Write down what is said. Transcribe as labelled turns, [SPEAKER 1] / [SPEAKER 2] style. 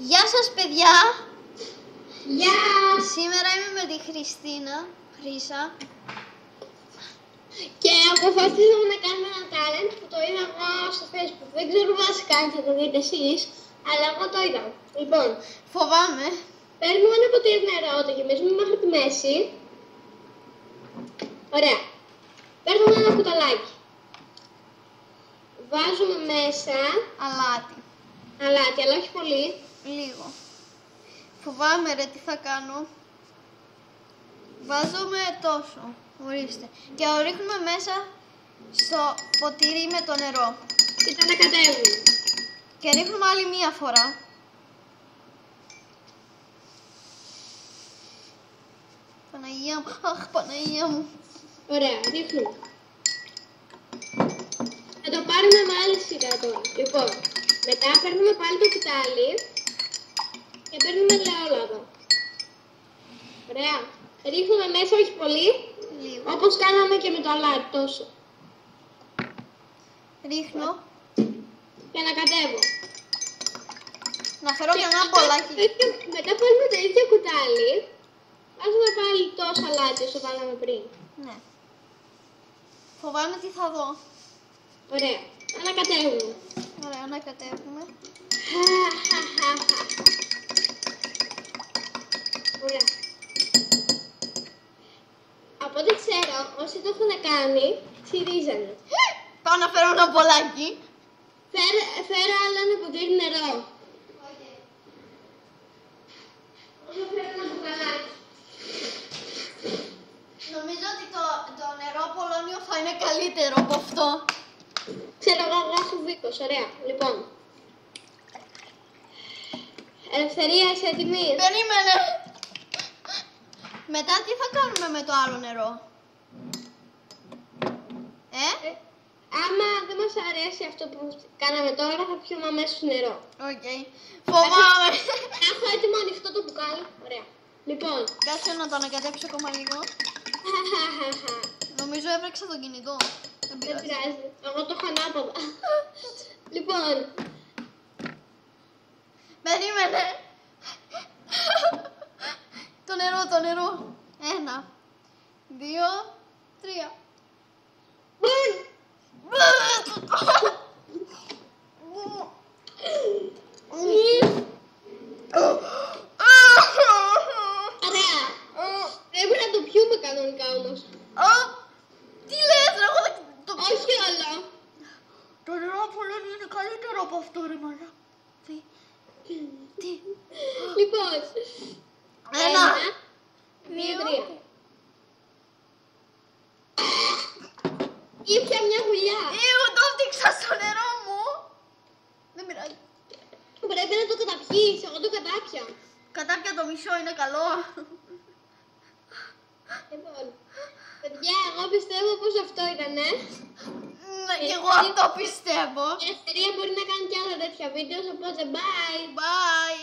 [SPEAKER 1] Γεια σας παιδιά!
[SPEAKER 2] Γεια!
[SPEAKER 1] Σήμερα είμαι με τη Χρύσα.
[SPEAKER 2] Και αποφασίσαμε να κάνουμε ένα talent που το είδα εγώ στο Facebook. Δεν ξέρω βασικά αν θα το δείτε εσείς, αλλά εγώ το είδα. Λοιπόν,
[SPEAKER 1] Φοβάμαι.
[SPEAKER 2] παίρνουμε ένα ποτήρι νερό, το γεμίζουμε μέχρι τη μέση. Ωραία. Παίρνουμε ένα κουταλάκι. Βάζουμε μέσα αλάτι, αλλά όχι πολύ.
[SPEAKER 1] Λίγο. Φοβάμαι ρε τι θα κάνω. Βάζουμε τόσο. Ορίστε. Και το ρίχνουμε μέσα στο ποτήρι με το νερό.
[SPEAKER 2] Και τα ανακατεύουμε.
[SPEAKER 1] Και ρίχνουμε άλλη μία φορά. Παναγία μου. Αχ, Παναγία μου.
[SPEAKER 2] Ωραία, ρίχνουμε. Θα το πάρουμε με άλλη σειρά τώρα. Λοιπόν, μετά παίρνουμε πάλι το κουτάλι και παίρνουμε ελαιόλαδο. Ωραία. Ρίχνουμε μέσα, όχι πολύ,
[SPEAKER 1] Λίγο.
[SPEAKER 2] όπως κάναμε και με το αλάτι, τόσο.
[SPEAKER 1] Ρίχνω.
[SPEAKER 2] Και ανακατεύω.
[SPEAKER 1] Να φέρω και ένα μπολάκι.
[SPEAKER 2] Μετά παίρνουμε το ίδιο κουτάλι, βάζουμε πάλι τόσο αλάτι όσο βάλαμε πριν.
[SPEAKER 1] Ναι. Φοβάμαι τι θα δω.
[SPEAKER 2] Ωραία. Ανακατεύουμε.
[SPEAKER 1] Ωραία, να κατέβουμε.
[SPEAKER 2] Ωραία. Από ό,τι ξέρω, όσοι το έχουν κάνει, ξυρίζανε.
[SPEAKER 1] Πάω να φέρω ένα μπολάκι.
[SPEAKER 2] Φέρω άλλο ένα ποτήρι νερό. Εγώ φέρω ένα μπουκαλάκι.
[SPEAKER 1] Νομίζω ότι το νερό Πολώνιο θα είναι καλύτερο από αυτό.
[SPEAKER 2] Ξέρω εγώ έχω βίκος, ωραία. Λοιπόν. Ελευθερία, είσαι έτοιμη?
[SPEAKER 1] Περίμενε. Μετά τι θα κάνουμε με το άλλο νερό?
[SPEAKER 2] Άμα δεν μας αρέσει αυτό που κάναμε τώρα, θα πιούμε αμέσως νερό.
[SPEAKER 1] Οκ. Φοβάμαι.
[SPEAKER 2] Έχω έτοιμο ανοιχτό το μπουκάλι. Ωραία. Λοιπόν.
[SPEAKER 1] Κάτσε να το ανακατέψω ακόμα λίγο. Νομίζω έβρεξα το κινητό.
[SPEAKER 2] Δεν πειράζει. Εγώ το έχω ανάποδα. Λοιπόν.
[SPEAKER 1] Περίμενε. Το νερό. 1, 2, 3.
[SPEAKER 2] Ωραία. Πρέπει να το πιούμε κανονικά όμως.
[SPEAKER 1] Τι λες ρε, εγώ δεν το πιω.
[SPEAKER 2] Όχι όλα.
[SPEAKER 1] Το νερό Πολώνιο είναι καλύτερο από αυτό ρε μάνα. Τι.
[SPEAKER 2] Λοιπόν.
[SPEAKER 1] 1,
[SPEAKER 2] 2, 3. Ήπια μια γουλιά.
[SPEAKER 1] Το φτύξα στο νερό μου. Δεν πειράζει.
[SPEAKER 2] Πρέπει να το καταπιείς. Εγώ το κατάπια.
[SPEAKER 1] Κατάπια το μισό είναι καλό.
[SPEAKER 2] Λοιπόν. Παιδιά, εγώ πιστεύω πως αυτό ήτανε.
[SPEAKER 1] Και εγώ αυτό πιστεύω.
[SPEAKER 2] Η Ελευθερία μπορεί να κάνει και άλλα τέτοια βίντεο, οπότε bye.
[SPEAKER 1] Bye.